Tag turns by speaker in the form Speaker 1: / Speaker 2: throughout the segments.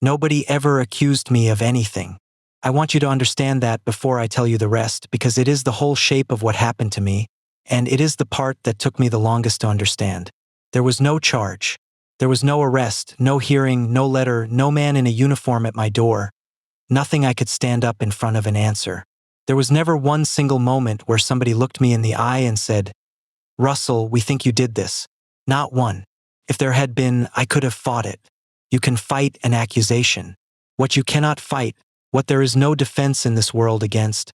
Speaker 1: Nobody ever accused me of anything. I want you to understand that before I tell you the rest, because it is the whole shape of what happened to me, and it is the part that took me the longest to understand. There was no charge. There was no arrest, no hearing, no letter, no man in a uniform at my door. Nothing I could stand up in front of and answer. There was never one single moment where somebody looked me in the eye and said, "Russell, we think you did this." Not one. If there had been, I could have fought it. You can fight an accusation. What you cannot fight, what there is no defense in this world against,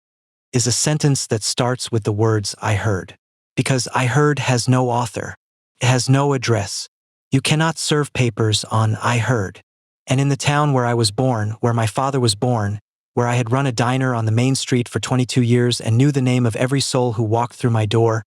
Speaker 1: is a sentence that starts with the words "I heard." Because "I heard" has no author. It has no address. You cannot serve papers on "I heard." And in the town where I was born, where my father was born, where I had run a diner on the main street for 22 years and knew the name of every soul who walked through my door,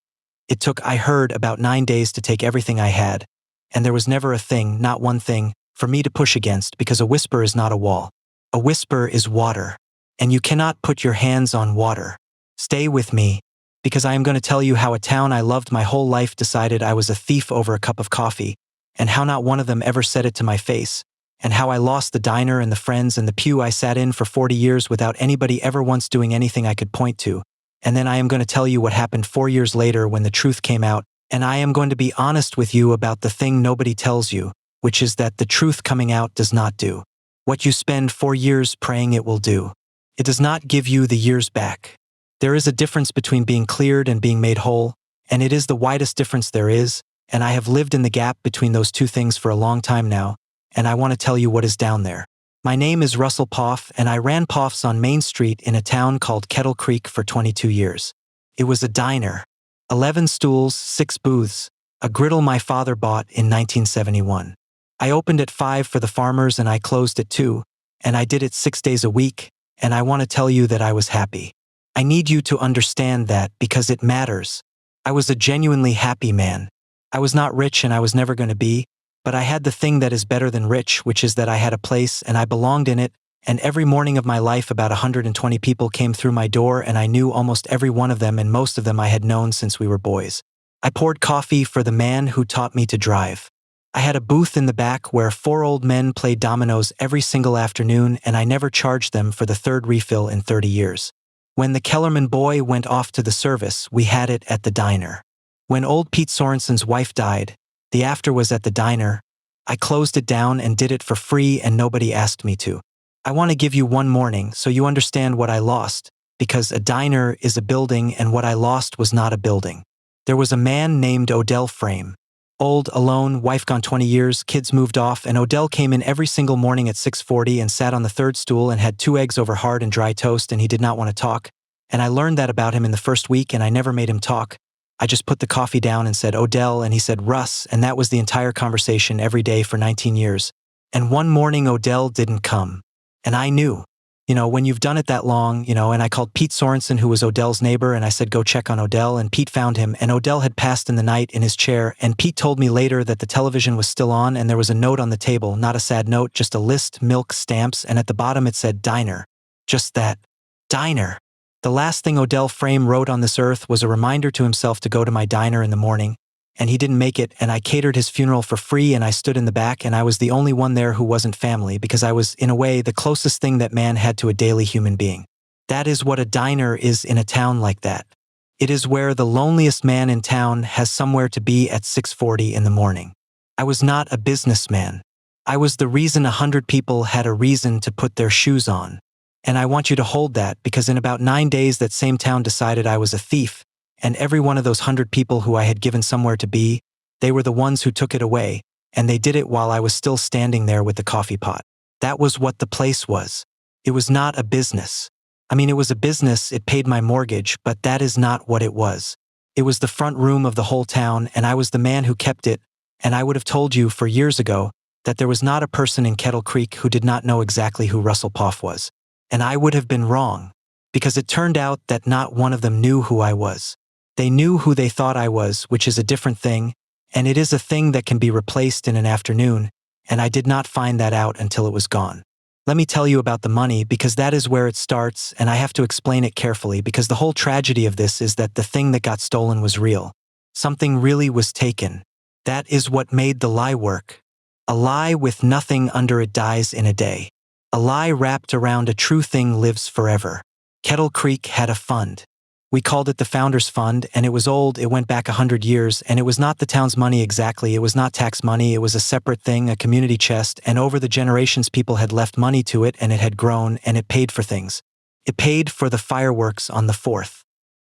Speaker 1: it took "I heard" about 9 days to take everything I had. And there was never a thing, not one thing, for me to push against, because a whisper is not a wall. A whisper is water. And you cannot put your hands on water. Stay with me, because I am going to tell you how a town I loved my whole life decided I was a thief over a cup of coffee, and how not one of them ever said it to my face, and how I lost the diner and the friends and the pew I sat in for 40 years without anybody ever once doing anything I could point to. And then I am going to tell you what happened 4 years later when the truth came out, and I am going to be honest with you about the thing nobody tells you, which is that the truth coming out does not do what you spend 4 years praying it will do. It does not give you the years back. There is a difference between being cleared and being made whole, and it is the widest difference there is, and I have lived in the gap between those two things for a long time now, and I want to tell you what is down there. My name is Russell Poff, and I ran Poffs on Main Street in a town called Kettle Creek for 22 years. It was a diner. 11 stools, 6 booths, a griddle my father bought in 1971. I opened at 5 for the farmers and I closed at 2, and I did it 6 days a week, and I want to tell you that I was happy. I need you to understand that because it matters. I was a genuinely happy man. I was not rich and I was never going to be, but I had the thing that is better than rich, which is that I had a place and I belonged in it, and every morning of my life about 120 people came through my door and I knew almost every one of them, and most of them I had known since we were boys. I poured coffee for the man who taught me to drive. I had a booth in the back where 4 old men played dominoes every single afternoon, and I never charged them for the 3rd refill in 30 years. When the Kellerman boy went off to the service, we had it at the diner. When old Pete Sorensen's wife died, the after was at the diner. I closed it down and did it for free, and nobody asked me to. I want to give you one morning so you understand what I lost, because a diner is a building and what I lost was not a building. There was a man named Odell Frame. Old, alone, wife gone 20 years, kids moved off, and Odell came in every single morning at 6:40 and sat on the 3rd stool and had 2 eggs over hard and dry toast, and he did not want to talk. And I learned that about him in the first week, and I never made him talk. I just put the coffee down and said, "Odell," and he said, "Russ," and that was the entire conversation every day for 19 years. And one morning Odell didn't come. And I knew. When you've done it that long, and I called Pete Sorensen, who was Odell's neighbor, and I said, "Go check on Odell," and Pete found him, and Odell had passed in the night in his chair, and Pete told me later that the television was still on, and there was a note on the table, not a sad note, just a list, milk, stamps, and at the bottom it said, "Diner." Just that. Diner. The last thing Odell Frame wrote on this earth was a reminder to himself to go to my diner in the morning, and he didn't make it, and I catered his funeral for free, and I stood in the back, and I was the only one there who wasn't family, because I was, in a way, the closest thing that man had to a daily human being. That is what a diner is in a town like that. It is where the loneliest man in town has somewhere to be at 6:40 in the morning. I was not a businessman. I was the reason 100 people had a reason to put their shoes on. And I want you to hold that, because in about 9 days that same town decided I was a thief, and every one of those 100 people who I had given somewhere to be, they were the ones who took it away, and they did it while I was still standing there with the coffee pot. That was what the place was. It was not a business. I mean, it was a business, it paid my mortgage, but that is not what it was. It was the front room of the whole town, and I was the man who kept it, and I would have told you for years ago that there was not a person in Kettle Creek who did not know exactly who Russell Poff was. And I would have been wrong, because it turned out that not one of them knew who I was. They knew who they thought I was, which is a different thing, and it is a thing that can be replaced in an afternoon, and I did not find that out until it was gone. Let me tell you about the money, because that is where it starts, and I have to explain it carefully, because the whole tragedy of this is that the thing that got stolen was real. Something really was taken. That is what made the lie work. A lie with nothing under it dies in a day. A lie wrapped around a true thing lives forever. Kettle Creek had a fund. We called it the Founders Fund, and it was old, it went back 100 years, and it was not the town's money exactly, it was not tax money, it was a separate thing, a community chest, and over the generations people had left money to it, and it had grown, and it paid for things. It paid for the fireworks on the 4th.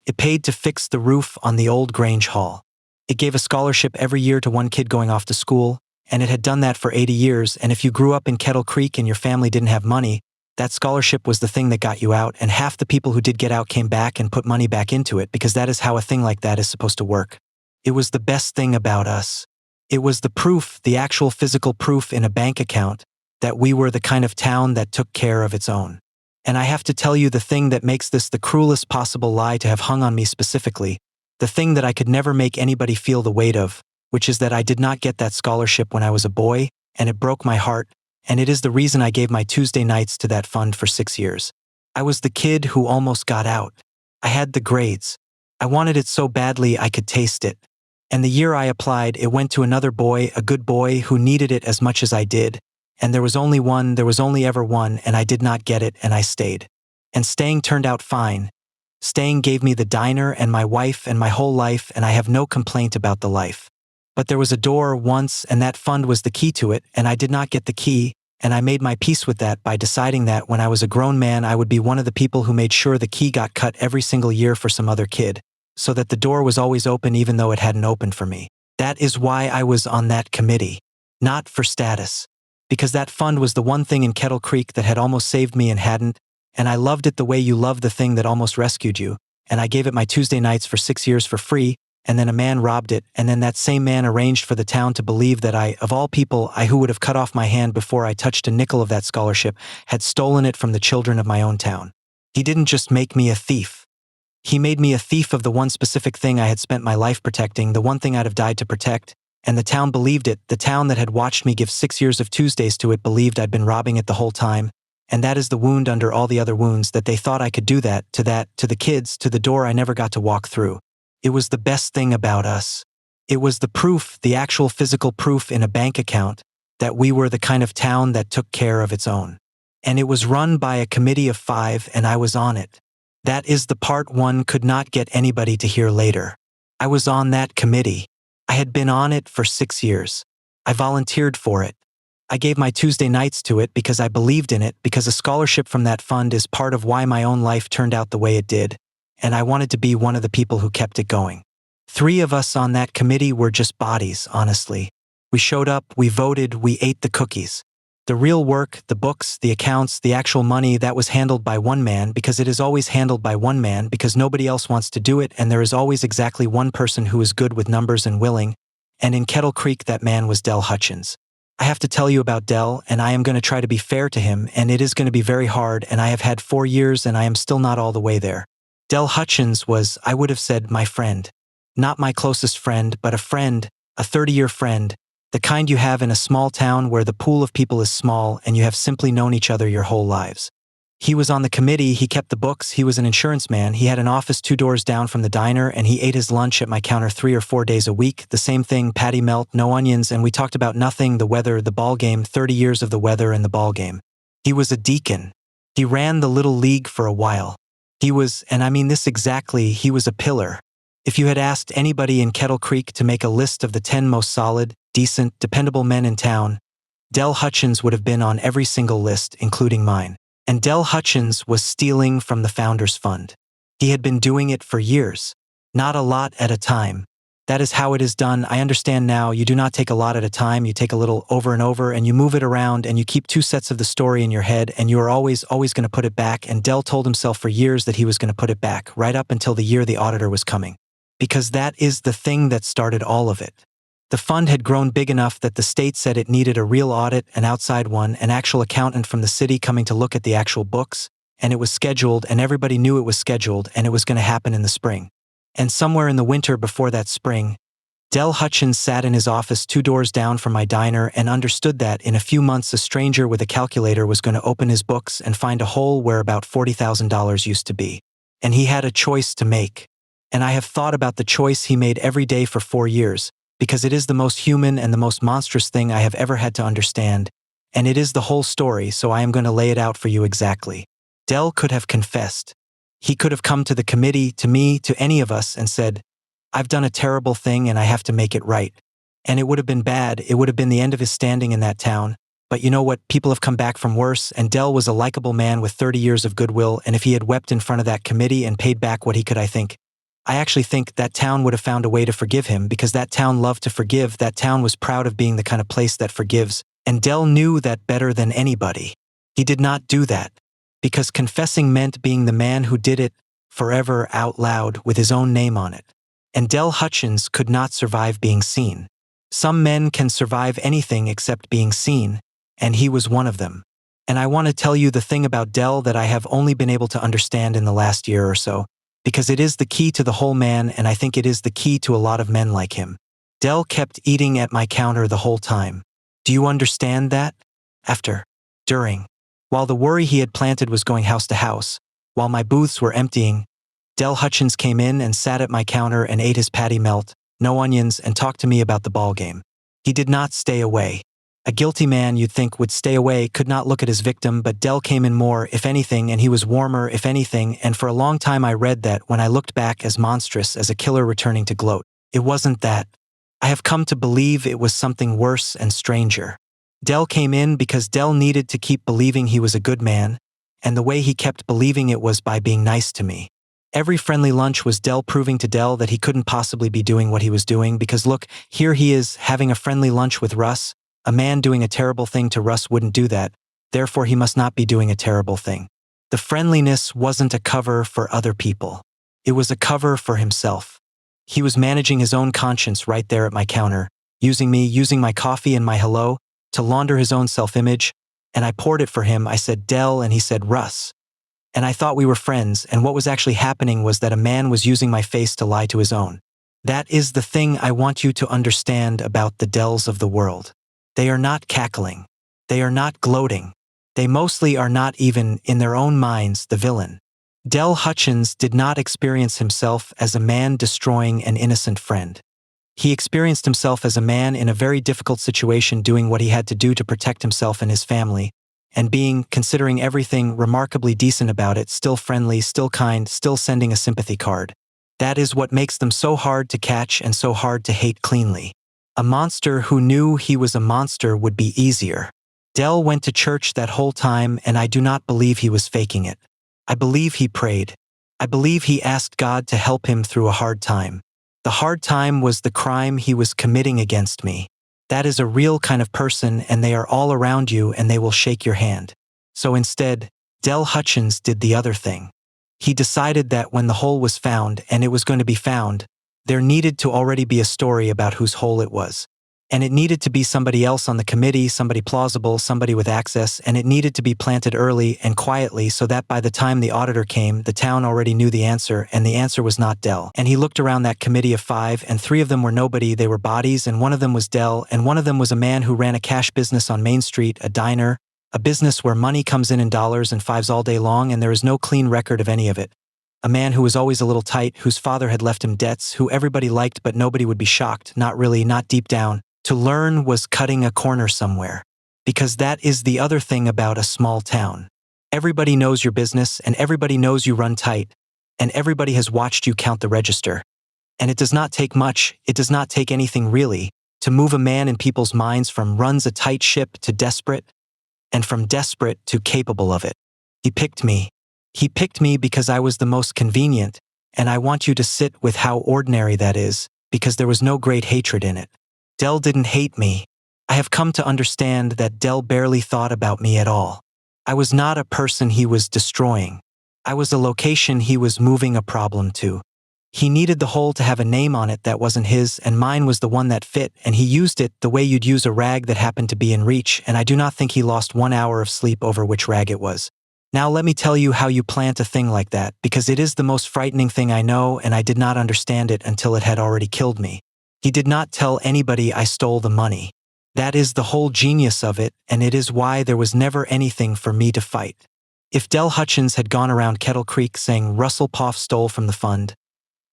Speaker 1: It paid to fix the roof on the old Grange Hall. It gave a scholarship every year to one kid going off to school, and it had done that for 80 years, and if you grew up in Kettle Creek and your family didn't have money, that scholarship was the thing that got you out, and half the people who did get out came back and put money back into it because that is how a thing like that is supposed to work. It was the best thing about us. It was the proof, the actual physical proof in a bank account, that we were the kind of town that took care of its own. And I have to tell you the thing that makes this the cruelest possible lie to have hung on me specifically, the thing that I could never make anybody feel the weight of, which is that I did not get that scholarship when I was a boy, and it broke my heart, and it is the reason I gave my Tuesday nights to that fund for 6 years. I was the kid who almost got out. I had the grades. I wanted it so badly I could taste it. And the year I applied, it went to another boy, a good boy, who needed it as much as I did, and there was only one, there was only ever one, and I did not get it, and I stayed. And staying turned out fine. Staying gave me the diner and my wife and my whole life, and I have no complaint about the life. But there was a door once, and that fund was the key to it, and I did not get the key, and I made my peace with that by deciding that when I was a grown man I would be one of the people who made sure the key got cut every single year for some other kid, so that the door was always open even though it hadn't opened for me. That is why I was on that committee. Not for status. Because that fund was the one thing in Kettle Creek that had almost saved me and hadn't, and I loved it the way you love the thing that almost rescued you, and I gave it my Tuesday nights for 6 years for free, and then a man robbed it, and then that same man arranged for the town to believe that I, of all people, I who would have cut off my hand before I touched a nickel of that scholarship, had stolen it from the children of my own town. He didn't just make me a thief. He made me a thief of the one specific thing I had spent my life protecting, the one thing I'd have died to protect, and the town believed it, the town that had watched me give 6 years of Tuesdays to it believed I'd been robbing it the whole time, and that is the wound under all the other wounds, that they thought I could do that, to the kids, to the door I never got to walk through. It was the best thing about us. It was the proof, the actual physical proof in a bank account, that we were the kind of town that took care of its own. And it was run by a committee of 5, and I was on it. That is the part one could not get anybody to hear later. I was on that committee. I had been on it for 6 years. I volunteered for it. I gave my Tuesday nights to it because I believed in it, because a scholarship from that fund is part of why my own life turned out the way it did, and I wanted to be one of the people who kept it going. 3 of us on that committee were just bodies, honestly. We showed up, we voted, we ate the cookies. The real work, the books, the accounts, the actual money, that was handled by one man, because it is always handled by one man, because nobody else wants to do it, and there is always exactly one person who is good with numbers and willing, and in Kettle Creek that man was Del Hutchins. I have to tell you about Del, and I am going to try to be fair to him, and it is going to be very hard, and I have had 4 years and I am still not all the way there. Del Hutchins was, I would have said, my friend. Not my closest friend, but a friend, a 30-year friend, the kind you have in a small town where the pool of people is small and you have simply known each other your whole lives. He was on the committee, he kept the books, he was an insurance man, he had an office 2 doors down from the diner, and he ate his lunch at my counter 3 or 4 days a week, the same thing, patty melt, no onions, and we talked about nothing, the weather, the ball game, 30 years of the weather and the ball game. He was a deacon. He ran the little league for a while. He was, and I mean this exactly, he was a pillar. If you had asked anybody in Kettle Creek to make a list of the 10 most solid, decent, dependable men in town, Del Hutchins would have been on every single list, including mine. And Del Hutchins was stealing from the Founders Fund. He had been doing it for years. Not a lot at a time. That is how it is done. I understand now, you do not take a lot at a time, you take a little over and over, and you move it around, and you keep 2 sets of the story in your head, and you are always going to put it back, and Del told himself for years that he was going to put it back, right up until the year the auditor was coming. Because that is the thing that started all of it. The fund had grown big enough that the state said it needed a real audit, an outside one, an actual accountant from the city coming to look at the actual books, and it was scheduled, and everybody knew it was scheduled, and it was going to happen in the spring. And somewhere in the winter before that spring, Del Hutchins sat in his office 2 doors down from my diner and understood that in a few months a stranger with a calculator was going to open his books and find a hole where about $40,000 used to be. And he had a choice to make. And I have thought about the choice he made every day for 4 years, because it is the most human and the most monstrous thing I have ever had to understand, and it is the whole story, so I am going to lay it out for you exactly. Dell could have confessed. He could have come to the committee, to me, to any of us, and said, "I've done a terrible thing and I have to make it right." And it would have been bad, it would have been the end of his standing in that town. But you know what, people have come back from worse, and Dell was a likable man with 30 years of goodwill, and if he had wept in front of that committee and paid back what he could, I actually think that town would have found a way to forgive him, because that town loved to forgive, that town was proud of being the kind of place that forgives, and Dell knew that better than anybody. He did not do that, because confessing meant being the man who did it forever out loud with his own name on it. And Dell Hutchins could not survive being seen. Some men can survive anything except being seen, and he was one of them. And I want to tell you the thing about Dell that I have only been able to understand in the last year or so, because it is the key to the whole man, and I think it is the key to a lot of men like him. Dell kept eating at my counter the whole time. Do you understand that? After, during, while the worry he had planted was going house to house, while my booths were emptying, Dell Hutchins came in and sat at my counter and ate his patty melt, no onions, and talked to me about the ball game. He did not stay away. A guilty man, you'd think, would stay away, could not look at his victim, but Dell came in more, if anything, and he was warmer, if anything, and for a long time I read that when I looked back as monstrous as a killer returning to gloat. It wasn't that. I have come to believe it was something worse and stranger. Dell came in because Dell needed to keep believing he was a good man, and the way he kept believing it was by being nice to me. Every friendly lunch was Dell proving to Dell that he couldn't possibly be doing what he was doing, because look, here he is having a friendly lunch with Russ. A man doing a terrible thing to Russ wouldn't do that, therefore he must not be doing a terrible thing. The friendliness wasn't a cover for other people. It was a cover for himself. He was managing his own conscience right there at my counter, using me, using my coffee and my hello, to launder his own self-image, and I poured it for him. I said Dell, and he said Russ. And I thought we were friends, and what was actually happening was that a man was using my face to lie to his own. That is the thing I want you to understand about the Dells of the world. They are not cackling. They are not gloating. They mostly are not even, in their own minds, the villain. Dell Hutchins did not experience himself as a man destroying an innocent friend. He experienced himself as a man in a very difficult situation, doing what he had to do to protect himself and his family, and being, considering everything, remarkably decent about it, still friendly, still kind, still sending a sympathy card. That is what makes them so hard to catch and so hard to hate cleanly. A monster who knew he was a monster would be easier. Dell went to church that whole time, and I do not believe he was faking it. I believe he prayed. I believe he asked God to help him through a hard time. The hard time was the crime he was committing against me. That is a real kind of person, and they are all around you, and they will shake your hand. So instead, Dell Hutchins did the other thing. He decided that when the hole was found, and it was going to be found, there needed to already be a story about whose hole it was. And it needed to be somebody else on the committee, somebody plausible, somebody with access, and it needed to be planted early and quietly so that by the time the auditor came, the town already knew the answer, and the answer was not Dell. And he looked around that committee of 5, and 3 of them were nobody, they were bodies, and 1 of them was Dell, and 1 of them was a man who ran a cash business on Main Street, a diner, a business where money comes in dollars and fives all day long, and there is no clean record of any of it. A man who was always a little tight, whose father had left him debts, who everybody liked but nobody would be shocked, not really, not deep down. To learn was cutting a corner somewhere. Because that is the other thing about a small town. Everybody knows your business, and everybody knows you run tight, and everybody has watched you count the register. And it does not take much, it does not take anything really, to move a man in people's minds from runs a tight ship to desperate, and from desperate to capable of it. He picked me. He picked me because I was the most convenient, and I want you to sit with how ordinary that is, because there was no great hatred in it. Dell didn't hate me. I have come to understand that Dell barely thought about me at all. I was not a person he was destroying. I was a location he was moving a problem to. He needed the hole to have a name on it that wasn't his, and mine was the one that fit, and he used it the way you'd use a rag that happened to be in reach, and I do not think he lost 1 hour of sleep over which rag it was. Now let me tell you how you plant a thing like that, because it is the most frightening thing I know, and I did not understand it until it had already killed me. He did not tell anybody I stole the money. That is the whole genius of it, and it is why there was never anything for me to fight. If Dell Hutchins had gone around Kettle Creek saying Russell Poff stole from the fund,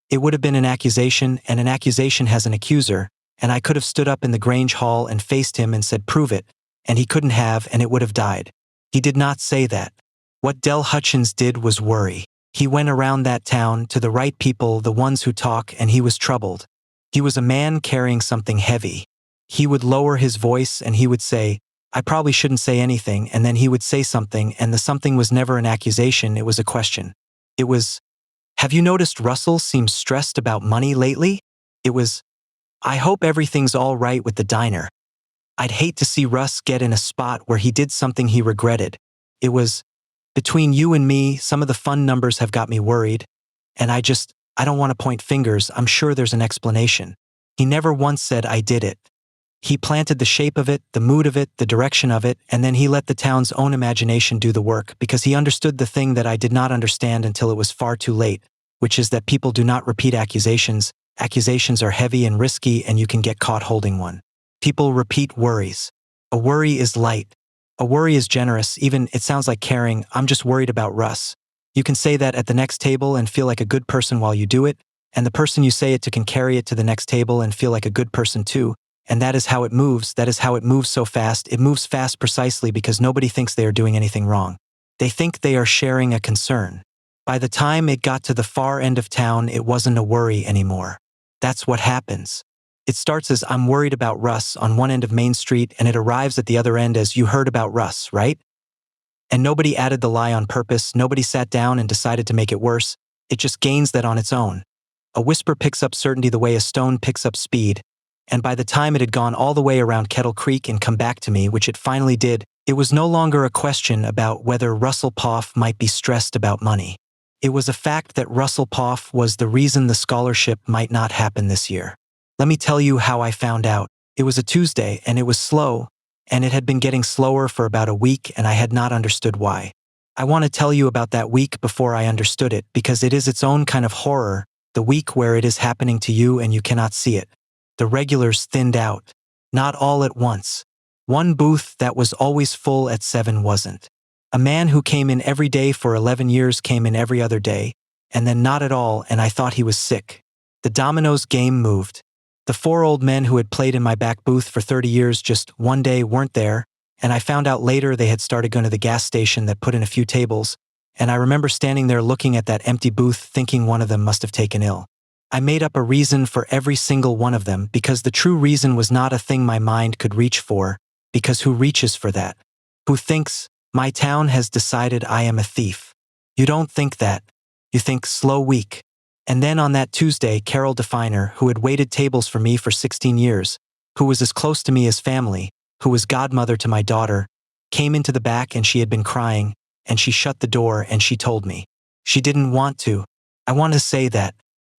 Speaker 1: it would have been an accusation, and an accusation has an accuser, and I could have stood up in the Grange Hall and faced him and said, "Prove it," and he couldn't have, and it would have died. He did not say that. What Del Hutchins did was worry. He went around that town to the right people, the ones who talk, and he was troubled. He was a man carrying something heavy. He would lower his voice and he would say, "I probably shouldn't say anything," and then he would say something, and the something was never an accusation, it was a question. It was, "Have you noticed Russell seems stressed about money lately?" It was, "I hope everything's all right with the diner. I'd hate to see Russ get in a spot where he did something he regretted." It was, "Between you and me, some of the fund numbers have got me worried, and I don't want to point fingers, I'm sure there's an explanation." He never once said, "I did it." He planted the shape of it, the mood of it, the direction of it, and then he let the town's own imagination do the work because he understood the thing that I did not understand until it was far too late, which is that people do not repeat accusations. Accusations are heavy and risky, and you can get caught holding one. People repeat worries. A worry is light. A worry is generous, even it sounds like caring. "I'm just worried about Russ." You can say that at the next table and feel like a good person while you do it, and the person you say it to can carry it to the next table and feel like a good person too. And that is how it moves. That is how it moves so fast. It moves fast precisely because nobody thinks they are doing anything wrong. They think they are sharing a concern. By the time it got to the far end of town, it wasn't a worry anymore. That's what happens. It starts as, "I'm worried about Russ" on one end of Main Street, and it arrives at the other end as, "You heard about Russ, right?" And nobody added the lie on purpose. Nobody sat down and decided to make it worse. It just gains that on its own. A whisper picks up certainty the way a stone picks up speed. And by the time it had gone all the way around Kettle Creek and come back to me, which it finally did, it was no longer a question about whether Russell Poff might be stressed about money. It was a fact that Russell Poff was the reason the scholarship might not happen this year. Let me tell you how I found out. It was a Tuesday, and it was slow, and it had been getting slower for about a week, and I had not understood why. I want to tell you about that week before I understood it, because it is its own kind of horror, the week where it is happening to you and you cannot see it. The regulars thinned out. Not all at once. One booth that was always full at 7 wasn't. A man who came in every day for 11 years came in every other day, and then not at all, and I thought he was sick. The dominoes game moved. The 4 old men who had played in my back booth for 30 years just one day weren't there, and I found out later they had started going to the gas station that put in a few tables, and I remember standing there looking at that empty booth thinking one of them must have taken ill. I made up a reason for every single one of them because the true reason was not a thing my mind could reach for, because who reaches for that? Who thinks, "My town has decided I am a thief"? You don't think that. You think slow week. And then on that Tuesday, Carol Definer, who had waited tables for me for 16 years, who was as close to me as family, who was godmother to my daughter, came into the back and she had been crying, and she shut the door and she told me. She didn't want to. I want to say that.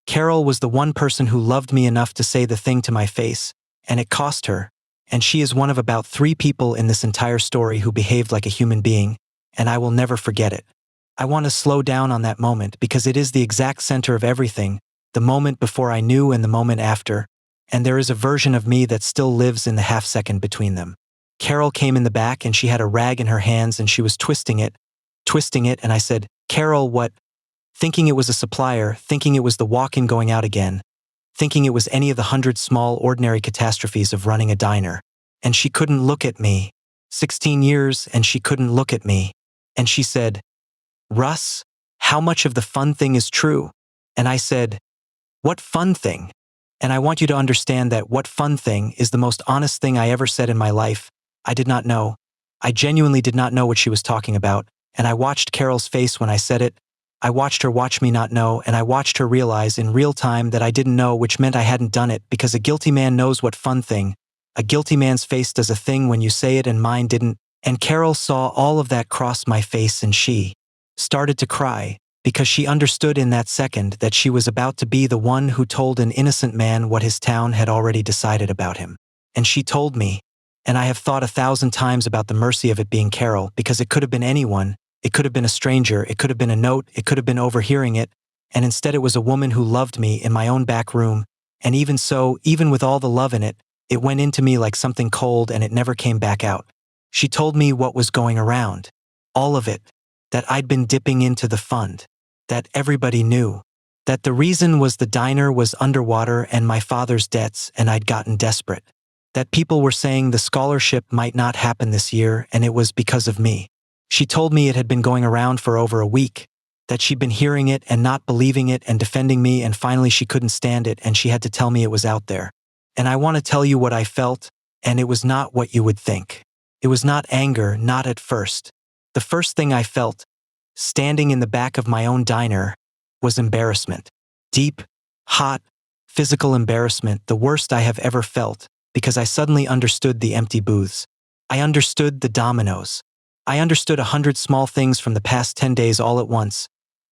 Speaker 1: Carol was the one person who loved me enough to say the thing to my face, and it cost her, and she is one of about 3 people in this entire story who behaved like a human being, and I will never forget it. I want to slow down on that moment because it is the exact center of everything, the moment before I knew and the moment after, and there is a version of me that still lives in the half-second between them. Carol came in the back and she had a rag in her hands and she was twisting it, and I said, "Carol, what?" Thinking it was a supplier, thinking it was the walk-in going out again, thinking it was any of the 100 small, ordinary catastrophes of running a diner. And she couldn't look at me. 16 years, and she couldn't look at me. And she said, "Russ, how much of the fun thing is true?" And I said, "What fun thing?" And I want you to understand that what fun thing is the most honest thing I ever said in my life. I did not know. I genuinely did not know what she was talking about, and I watched Carol's face when I said it. I watched her watch me not know, and I watched her realize in real time that I didn't know, which meant I hadn't done it, because a guilty man knows what fun thing. A guilty man's face does a thing when you say it, and mine didn't. And Carol saw all of that cross my face, and she started to cry, because she understood in that second that she was about to be the one who told an innocent man what his town had already decided about him. And she told me, and I have thought 1,000 times about the mercy of it being Carol, because it could have been anyone. It could have been a stranger, it could have been a note, it could have been overhearing it, and instead it was a woman who loved me in my own back room, and even so, even with all the love in it, it went into me like something cold and it never came back out. She told me what was going around. All of it. That I'd been dipping into the fund. That everybody knew. That the reason was the diner was underwater and my father's debts, and I'd gotten desperate. That people were saying the scholarship might not happen this year, and it was because of me. She told me it had been going around for over a week, that she'd been hearing it and not believing it and defending me, and finally she couldn't stand it and she had to tell me it was out there. And I want to tell you what I felt, and it was not what you would think. It was not anger, not at first. The first thing I felt, standing in the back of my own diner, was embarrassment. Deep, hot, physical embarrassment, the worst I have ever felt, because I suddenly understood the empty booths. I understood the dominoes. I understood 100 small things from the past 10 days all at once.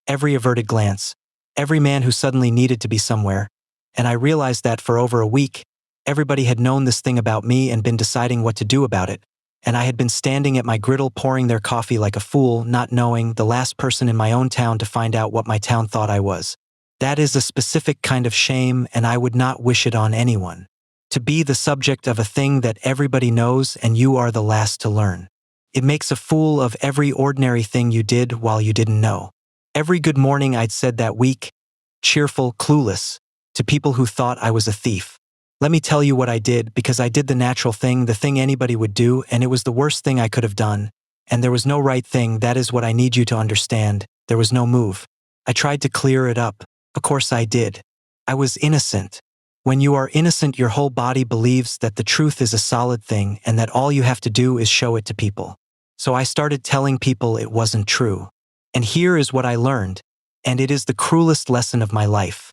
Speaker 1: Every averted glance. Every man who suddenly needed to be somewhere. And I realized that for over a week, everybody had known this thing about me and been deciding what to do about it. And I had been standing at my griddle pouring their coffee like a fool, not knowing, the last person in my own town to find out what my town thought I was. That is a specific kind of shame, and I would not wish it on anyone. To be the subject of a thing that everybody knows and you are the last to learn. It makes a fool of every ordinary thing you did while you didn't know. Every good morning I'd said that week, cheerful, clueless, to people who thought I was a thief. Let me tell you what I did, because I did the natural thing, the thing anybody would do, and it was the worst thing I could have done. And there was no right thing, that is what I need you to understand. There was no move. I tried to clear it up. Of course I did. I was innocent. When you are innocent, your whole body believes that the truth is a solid thing and that all you have to do is show it to people. So I started telling people it wasn't true. And here is what I learned, and it is the cruelest lesson of my life.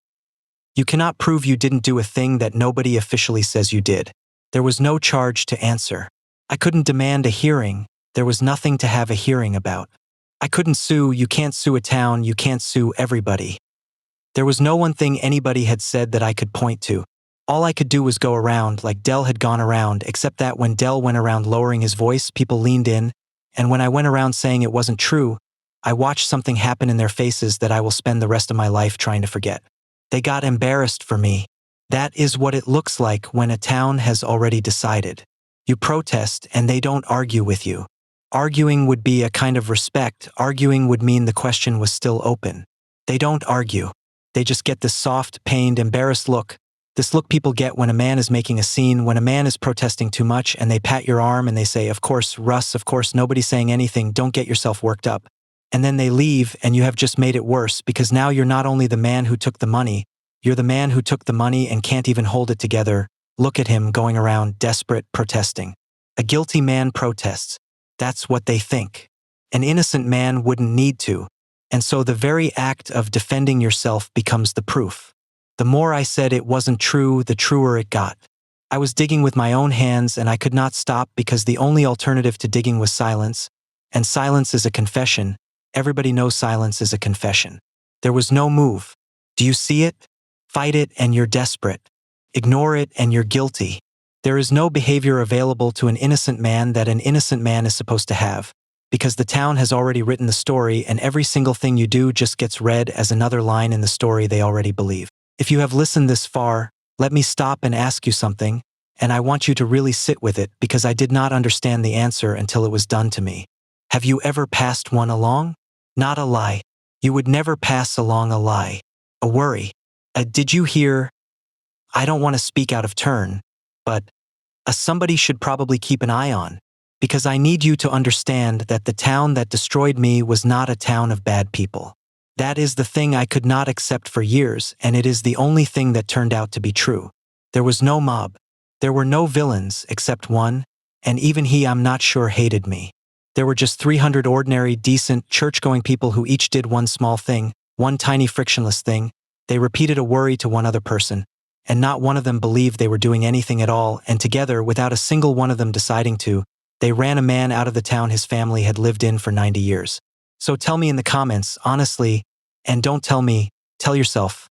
Speaker 1: You cannot prove you didn't do a thing that nobody officially says you did. There was no charge to answer. I couldn't demand a hearing. There was nothing to have a hearing about. I couldn't sue. You can't sue a town. You can't sue everybody. There was no one thing anybody had said that I could point to. All I could do was go around like Dell had gone around, except that when Dell went around lowering his voice, people leaned in, and when I went around saying it wasn't true, I watched something happen in their faces that I will spend the rest of my life trying to forget. They got embarrassed for me. That is what it looks like when a town has already decided. You protest and they don't argue with you. Arguing would be a kind of respect. Arguing would mean the question was still open. They don't argue. They just get this soft, pained, embarrassed look. This look people get when a man is making a scene, when a man is protesting too much, and they pat your arm and they say, "Of course, Russ, of course, nobody's saying anything, don't get yourself worked up." And then they leave, and you have just made it worse, because now you're not only the man who took the money, you're the man who took the money and can't even hold it together. Look at him going around desperate, protesting. A guilty man protests. That's what they think. An innocent man wouldn't need to. And so the very act of defending yourself becomes the proof. The more I said it wasn't true, the truer it got. I was digging with my own hands, and I could not stop because the only alternative to digging was silence. And silence is a confession. Everybody knows silence is a confession. There was no move. Do you see it? Fight it and you're desperate. Ignore it and you're guilty. There is no behavior available to an innocent man that an innocent man is supposed to have, because the town has already written the story, and every single thing you do just gets read as another line in the story they already believe. If you have listened this far, let me stop and ask you something, and I want you to really sit with it, because I did not understand the answer until it was done to me. Have you ever passed one along? Not a lie. You would never pass along a lie. A worry. Did you hear? I don't want to speak out of turn, but somebody should probably keep an eye on, because I need you to understand that the town that destroyed me was not a town of bad people. That is the thing I could not accept for years, and it is the only thing that turned out to be true. There was no mob. There were no villains except one, and even he, I'm not sure, hated me. There were just 300 ordinary, decent, church-going people who each did one small thing, one tiny frictionless thing. They repeated a worry to one other person, and not one of them believed they were doing anything at all, and together, without a single one of them deciding to, they ran a man out of the town his family had lived in for 90 years. So tell me in the comments, honestly, and don't tell me, tell yourself,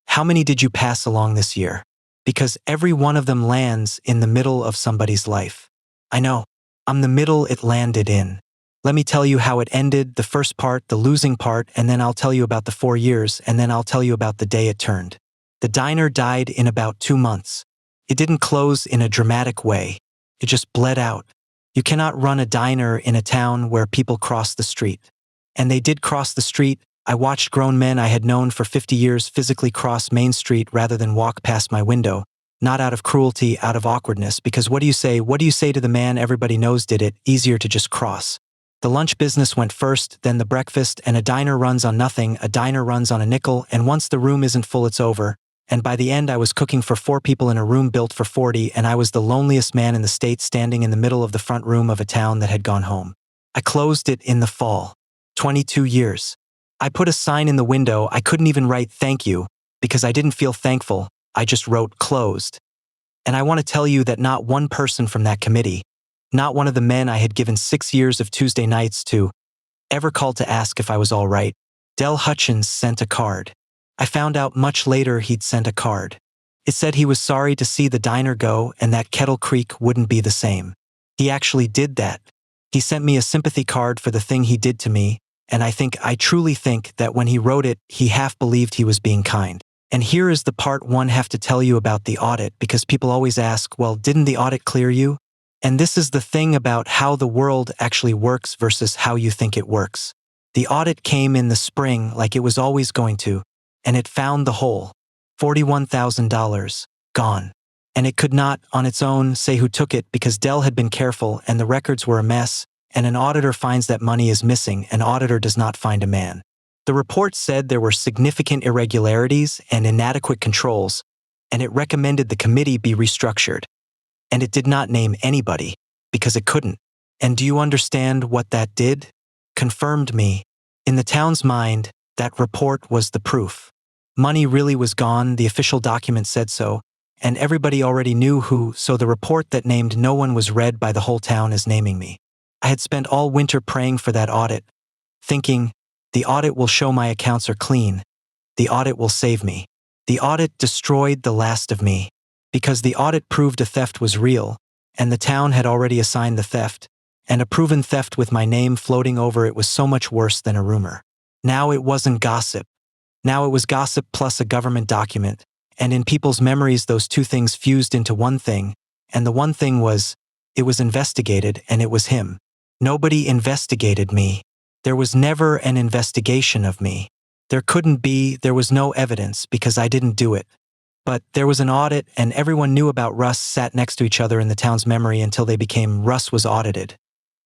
Speaker 1: how many did you pass along this year? Because every one of them lands in the middle of somebody's life. I know, I'm the middle it landed in. Let me tell you how it ended, the first part, the losing part, and then I'll tell you about the 4 years, and then I'll tell you about the day it turned. The diner died in about 2 months. It didn't close in a dramatic way. It just bled out. You cannot run a diner in a town where people cross the street. And they did cross the street. I watched grown men I had known for 50 years physically cross Main Street rather than walk past my window, not out of cruelty, out of awkwardness, because what do you say? What do you say to the man everybody knows did it? Easier to just cross. The lunch business went first, then the breakfast, and a diner runs on nothing, a diner runs on a nickel, and once the room isn't full it's over. And by the end I was cooking for 4 people in a room built for 40, and I was the loneliest man in the state standing in the middle of the front room of a town that had gone home. I closed it in the fall. 22 years. I put a sign in the window. I couldn't even write thank you because I didn't feel thankful. I just wrote closed. And I want to tell you that not one person from that committee, not one of the men I had given 6 years of Tuesday nights to, ever called to ask if I was all right. Del Hutchins sent a card. I found out much later he'd sent a card. It said he was sorry to see the diner go and that Kettle Creek wouldn't be the same. He actually did that. He sent me a sympathy card for the thing he did to me, and I truly think that when he wrote it, he half believed he was being kind. And here is the part one have to tell you about the audit, because people always ask, well, didn't the audit clear you? And this is the thing about how the world actually works versus how you think it works. The audit came in the spring like it was always going to, and it found the whole $41,000 gone. And it could not, on its own, say who took it because Dell had been careful and the records were a mess, and an auditor finds that money is missing, an auditor does not find a man. The report said there were significant irregularities and inadequate controls, and it recommended the committee be restructured. And it did not name anybody, because it couldn't. And do you understand what that did? Confirmed me. In the town's mind, that report was the proof. Money really was gone, the official document said so, and everybody already knew who, so the report that named no one was read by the whole town as naming me. I had spent all winter praying for that audit, thinking, the audit will show my accounts are clean. The audit will save me. The audit destroyed the last of me, because the audit proved a theft was real, and the town had already assigned the theft, and a proven theft with my name floating over it was so much worse than a rumor. Now it wasn't gossip. Now it was gossip plus a government document, and in people's memories those two things fused into one thing, and the one thing was, it was investigated and it was him. Nobody investigated me. There was never an investigation of me. There couldn't be, there was no evidence because I didn't do it. But there was an audit and everyone knew about Russ sat next to each other in the town's memory until they became Russ was audited.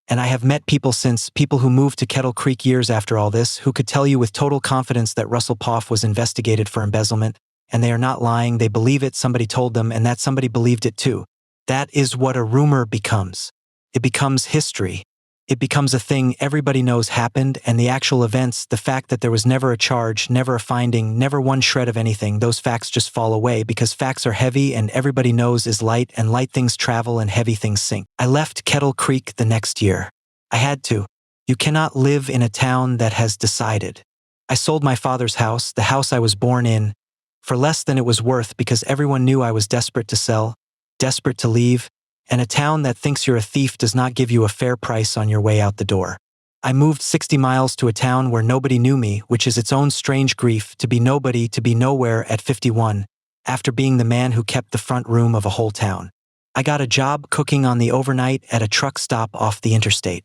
Speaker 1: And I have met people since, people who moved to Kettle Creek years after all this, who could tell you with total confidence that Russell Poff was investigated for embezzlement, and they are not lying, they believe it, somebody told them, and that somebody believed it too. That is what a rumor becomes. It becomes history. It becomes a thing everybody knows happened, and the actual events, the fact that there was never a charge, never a finding, never one shred of anything, those facts just fall away because facts are heavy and everybody knows is light, and light things travel and heavy things sink. I left Kettle Creek the next year. I had to. You cannot live in a town that has decided. I sold my father's house, the house I was born in, for less than it was worth because everyone knew I was desperate to sell, desperate to leave, and a town that thinks you're a thief does not give you a fair price on your way out the door. I moved 60 miles to a town where nobody knew me, which is its own strange grief, to be nobody, to be nowhere at 51, after being the man who kept the front room of a whole town. I got a job cooking on the overnight at a truck stop off the interstate.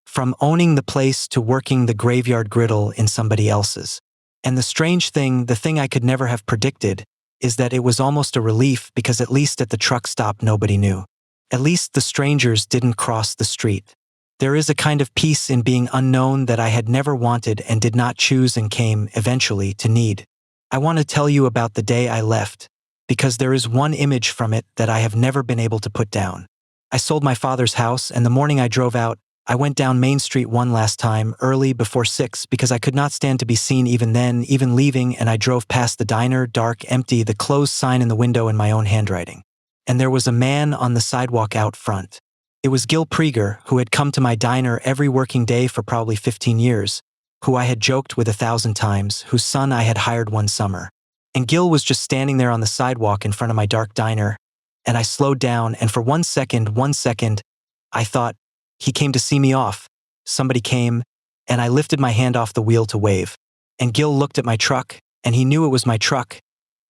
Speaker 1: From owning the place to working the graveyard griddle in somebody else's. And the strange thing, the thing I could never have predicted, is that it was almost a relief because at least at the truck stop nobody knew. At least the strangers didn't cross the street. There is a kind of peace in being unknown that I had never wanted and did not choose and came, eventually, to need. I want to tell you about the day I left, because there is one image from it that I have never been able to put down. I sold my father's house, and the morning I drove out, I went down Main Street one last time, early before 6, because I could not stand to be seen even then, even leaving, and I drove past the diner, dark, empty, the closed sign in the window in my own handwriting. And there was a man on the sidewalk out front. It was Gil Prieger, who had come to my diner every working day for probably 15 years, who I had joked with 1,000 times, whose son I had hired one summer. And Gil was just standing there on the sidewalk in front of my dark diner, and I slowed down, and for 1 second, I thought, he came to see me off. Somebody came, and I lifted my hand off the wheel to wave. And Gil looked at my truck, and he knew it was my truck.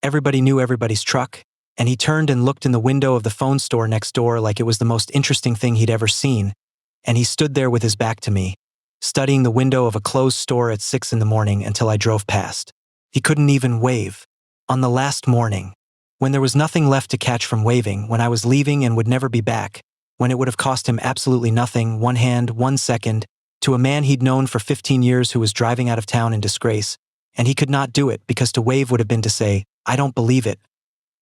Speaker 1: Everybody knew everybody's truck, and he turned and looked in the window of the phone store next door like it was the most interesting thing he'd ever seen, and he stood there with his back to me, studying the window of a closed store at 6 in the morning until I drove past. He couldn't even wave. On the last morning, when there was nothing left to catch from waving, when I was leaving and would never be back, when it would have cost him absolutely nothing, 1 hand, 1 second, to a man he'd known for 15 years who was driving out of town in disgrace, and he could not do it because to wave would have been to say, "I don't believe it."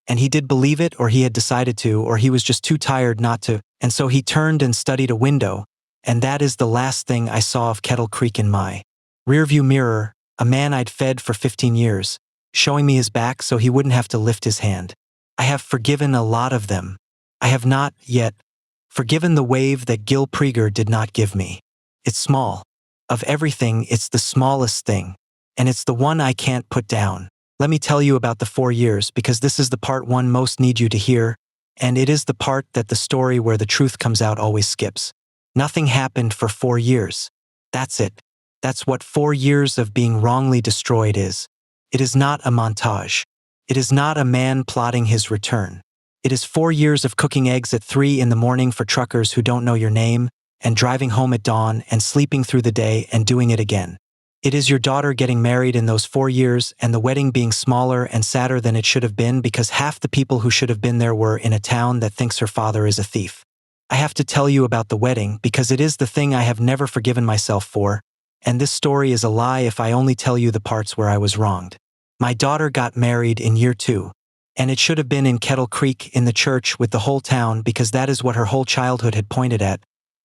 Speaker 1: And he did believe it, or he had decided to, or he was just too tired not to, and so he turned and studied a window, and that is the last thing I saw of Kettle Creek in my rearview mirror, a man I'd fed for 15 years, showing me his back so he wouldn't have to lift his hand. I have forgiven a lot of them. I have not yet forgiven the wave that Gil Prieger did not give me. It's small. Of everything, it's the smallest thing. And it's the one I can't put down. Let me tell you about the 4 years, because this is the part one most need you to hear, and it is the part that the story where the truth comes out always skips. Nothing happened for 4 years. That's it. That's what 4 years of being wrongly destroyed is. It is not a montage. It is not a man plotting his return. It is 4 years of cooking eggs at 3 in the morning for truckers who don't know your name, and driving home at dawn and sleeping through the day and doing it again. It is your daughter getting married in those 4 years and the wedding being smaller and sadder than it should have been because half the people who should have been there were in a town that thinks her father is a thief. I have to tell you about the wedding because it is the thing I have never forgiven myself for, and this story is a lie if I only tell you the parts where I was wronged. My daughter got married in year 2, and it should have been in Kettle Creek in the church with the whole town because that is what her whole childhood had pointed at.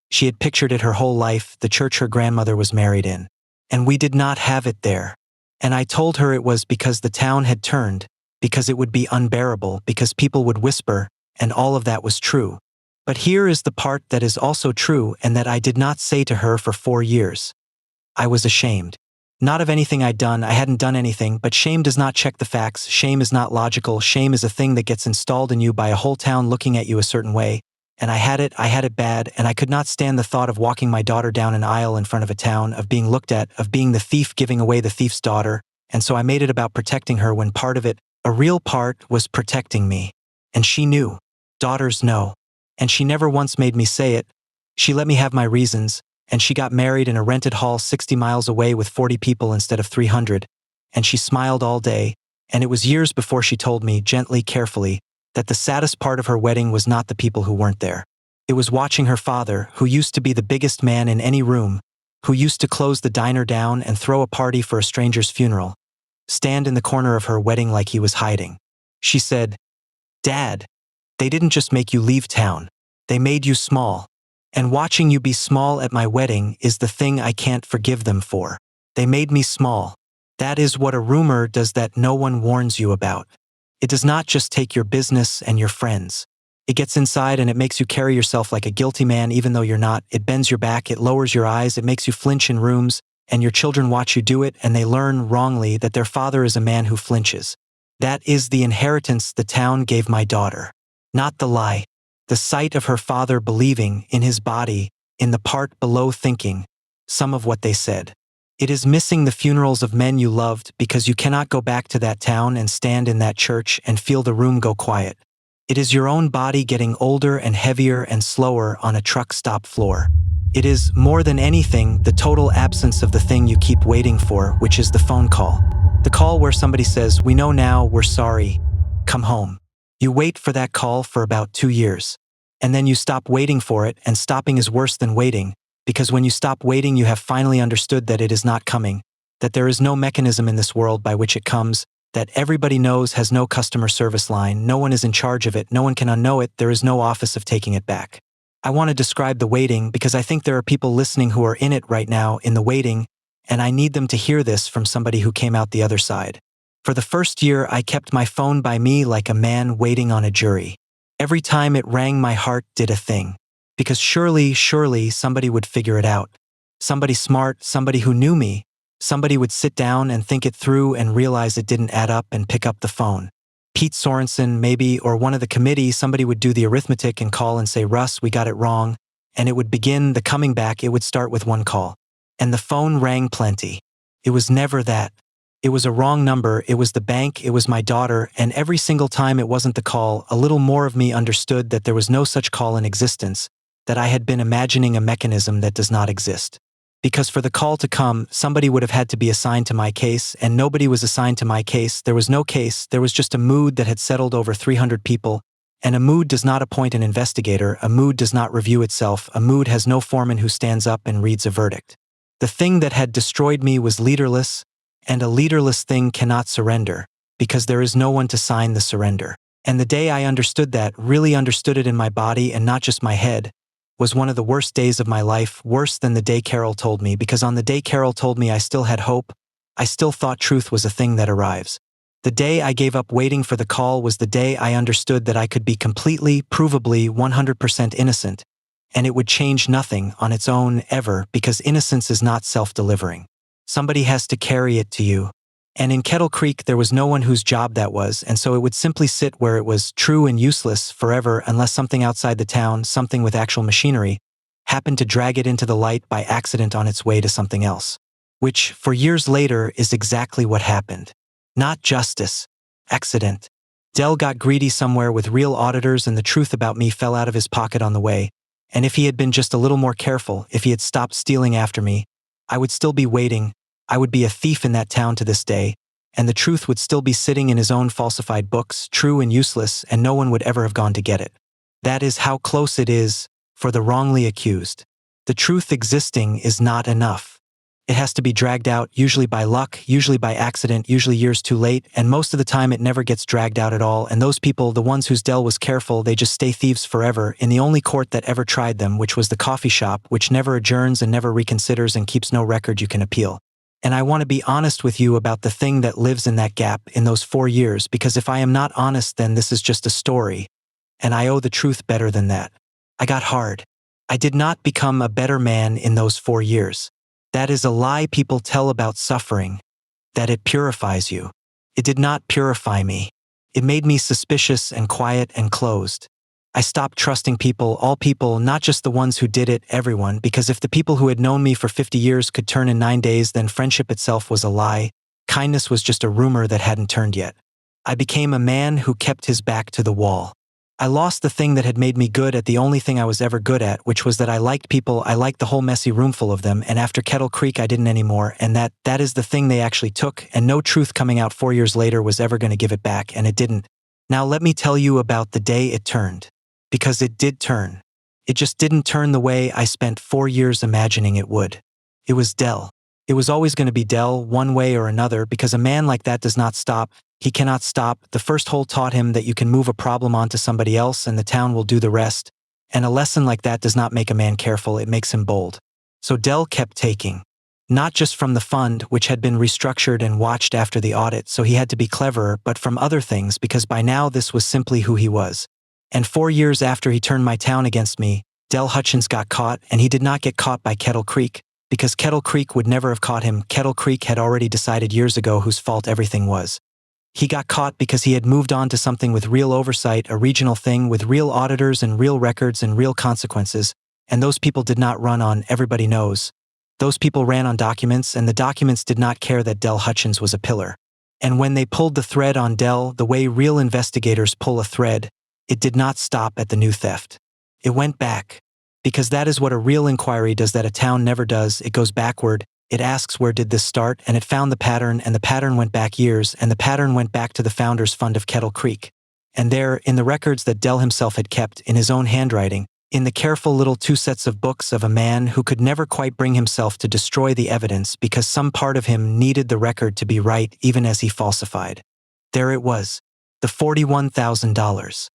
Speaker 1: She had pictured it her whole life, the church her grandmother was married in. And we did not have it there. And I told her it was because the town had turned, because it would be unbearable, because people would whisper, and all of that was true. But here is the part that is also true and that I did not say to her for 4 years. I was ashamed. Not of anything I'd done, I hadn't done anything, but shame does not check the facts, shame is not logical, shame is a thing that gets installed in you by a whole town looking at you a certain way. And I had it bad, and I could not stand the thought of walking my daughter down an aisle in front of a town, of being looked at, of being the thief giving away the thief's daughter, and so I made it about protecting her when part of it, a real part, was protecting me. And she knew. Daughters know. And she never once made me say it. She let me have my reasons, and she got married in a rented hall 60 miles away with 40 people instead of 300, and she smiled all day, and it was years before she told me, gently, carefully, that the saddest part of her wedding was not the people who weren't there. It was watching her father, who used to be the biggest man in any room, who used to close the diner down and throw a party for a stranger's funeral, stand in the corner of her wedding like he was hiding. She said, "Dad, they didn't just make you leave town. They made you small. And watching you be small at my wedding is the thing I can't forgive them for. They made me small. That is what a rumor does that no one warns you about. It does not just take your business and your friends. It gets inside and it makes you carry yourself like a guilty man even though you're not. It bends your back, it lowers your eyes, it makes you flinch in rooms, and your children watch you do it and they learn wrongly that their father is a man who flinches. That is the inheritance the town gave my daughter. Not the lie. The sight of her father believing, in his body, in the part below thinking, some of what they said. It is missing the funerals of men you loved because you cannot go back to that town and stand in that church and feel the room go quiet. It is your own body getting older and heavier and slower on a truck stop floor. It is, more than anything, the total absence of the thing you keep waiting for, which is the phone call. The call where somebody says, "We know now, we're sorry, come home." You wait for that call for about 2 years. And then you stop waiting for it, and stopping is worse than waiting, because when you stop waiting you have finally understood that it is not coming, that there is no mechanism in this world by which it comes, that everybody knows has no customer service line, no one is in charge of it, no one can unknow it, there is no office of taking it back. I want to describe the waiting because I think there are people listening who are in it right now, in the waiting, and I need them to hear this from somebody who came out the other side. For the first year I kept my phone by me like a man waiting on a jury. Every time it rang my heart did a thing. Because surely somebody would figure it out. Somebody smart, somebody who knew me. Somebody would sit down and think it through and realize it didn't add up and pick up the phone. Pete Sorensen, maybe, or one of the committee, somebody would do the arithmetic and call and say, "Russ, we got it wrong." And it would begin the coming back. It would start with one call. And the phone rang plenty. It was never that. It was a wrong number, it was the bank, it was my daughter, and every single time it wasn't the call, a little more of me understood that there was no such call in existence, that I had been imagining a mechanism that does not exist. Because for the call to come, somebody would have had to be assigned to my case, and nobody was assigned to my case. There was no case, there was just a mood that had settled over 300 people. And a mood does not appoint an investigator, a mood does not review itself, a mood has no foreman who stands up and reads a verdict. The thing that had destroyed me was leaderless, and a leaderless thing cannot surrender, because there is no one to sign the surrender. And the day I understood that, really understood it in my body and not just my head, was one of the worst days of my life, worse than the day Carol told me, because on the day Carol told me I still had hope, I still thought truth was a thing that arrives. The day I gave up waiting for the call was the day I understood that I could be completely, provably, 100% innocent, and it would change nothing on its own ever, because innocence is not self-delivering. Somebody has to carry it to you. And in Kettle Creek there was no one whose job that was, and so it would simply sit where it was, true and useless, forever, unless something outside the town, something with actual machinery, happened to drag it into the light by accident on its way to something else. Which, for years later, is exactly what happened. Not justice. Accident. Dell got greedy somewhere with real auditors and the truth about me fell out of his pocket on the way, and if he had been just a little more careful, if he had stopped stealing after me, I would still be waiting. I would be a thief in that town to this day, and the truth would still be sitting in his own falsified books, true and useless, and no one would ever have gone to get it. That is how close it is for the wrongly accused. The truth existing is not enough. It has to be dragged out, usually by luck, usually by accident, usually years too late, and most of the time it never gets dragged out at all, and those people, the ones whose Dell was careful, they just stay thieves forever, in the only court that ever tried them, which was the coffee shop, which never adjourns and never reconsiders and keeps no record you can appeal. And I want to be honest with you about the thing that lives in that gap in those 4 years, because if I am not honest, then this is just a story, and I owe the truth better than that. I got hard. I did not become a better man in those 4 years. That is a lie people tell about suffering, that it purifies you. It did not purify me. It made me suspicious and quiet and closed. I stopped trusting people, all people, not just the ones who did it, everyone, because if the people who had known me for 50 years could turn in 9 days, then friendship itself was a lie. Kindness was just a rumor that hadn't turned yet. I became a man who kept his back to the wall. I lost the thing that had made me good at the only thing I was ever good at, which was that I liked people, I liked the whole messy roomful of them, and after Kettle Creek I didn't anymore, and that is the thing they actually took, and no truth coming out 4 years later was ever going to give it back, and it didn't. Now let me tell you about the day it turned. Because it did turn. It just didn't turn the way I spent 4 years imagining it would. It was Dell. It was always going to be Dell, one way or another, because a man like that does not stop. He cannot stop. The first hole taught him that you can move a problem onto somebody else and the town will do the rest. And a lesson like that does not make a man careful, it makes him bold. So Dell kept taking. Not just from the fund, which had been restructured and watched after the audit, so he had to be cleverer, but from other things, because by now this was simply who he was. And 4 years after he turned my town against me, Dell Hutchins got caught, and he did not get caught by Kettle Creek, because Kettle Creek would never have caught him. Kettle Creek had already decided years ago whose fault everything was. He got caught because he had moved on to something with real oversight, a regional thing with real auditors and real records and real consequences, and those people did not run on everybody knows. Those people ran on documents, and the documents did not care that Dell Hutchins was a pillar. And when they pulled the thread on Dell, the way real investigators pull a thread, it did not stop at the new theft. It went back. Because that is what a real inquiry does that a town never does. It goes backward. It asks where did this start, and it found the pattern, and the pattern went back years, and the pattern went back to the founder's fund of Kettle Creek. And there, in the records that Dell himself had kept, in his own handwriting, in the careful little 2 sets of books of a man who could never quite bring himself to destroy the evidence because some part of him needed the record to be right even as he falsified. There it was, the $41,000.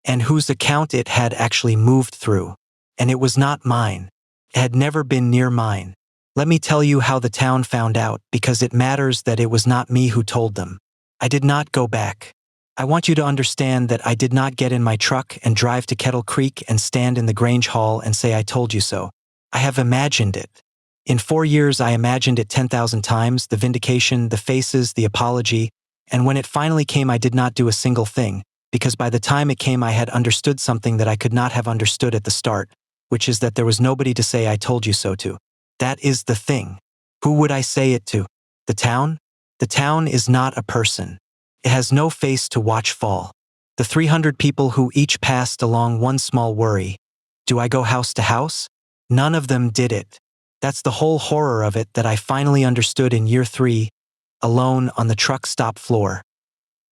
Speaker 1: And whose account it had actually moved through. And it was not mine. It had never been near mine. Let me tell you how the town found out, because it matters that it was not me who told them. I did not go back. I want you to understand that I did not get in my truck and drive to Kettle Creek and stand in the Grange Hall and say I told you so. I have imagined it. In 4 years I imagined it 10,000 times, the vindication, the faces, the apology, and when it finally came I did not do a single thing, because by the time it came I had understood something that I could not have understood at the start, which is that there was nobody to say I told you so to. That is the thing. Who would I say it to? The town? The town is not a person. It has no face to watch fall. The 300 people who each passed along one small worry. Do I go house to house? None of them did it. That's the whole horror of it that I finally understood in year 3, alone on the truck stop floor.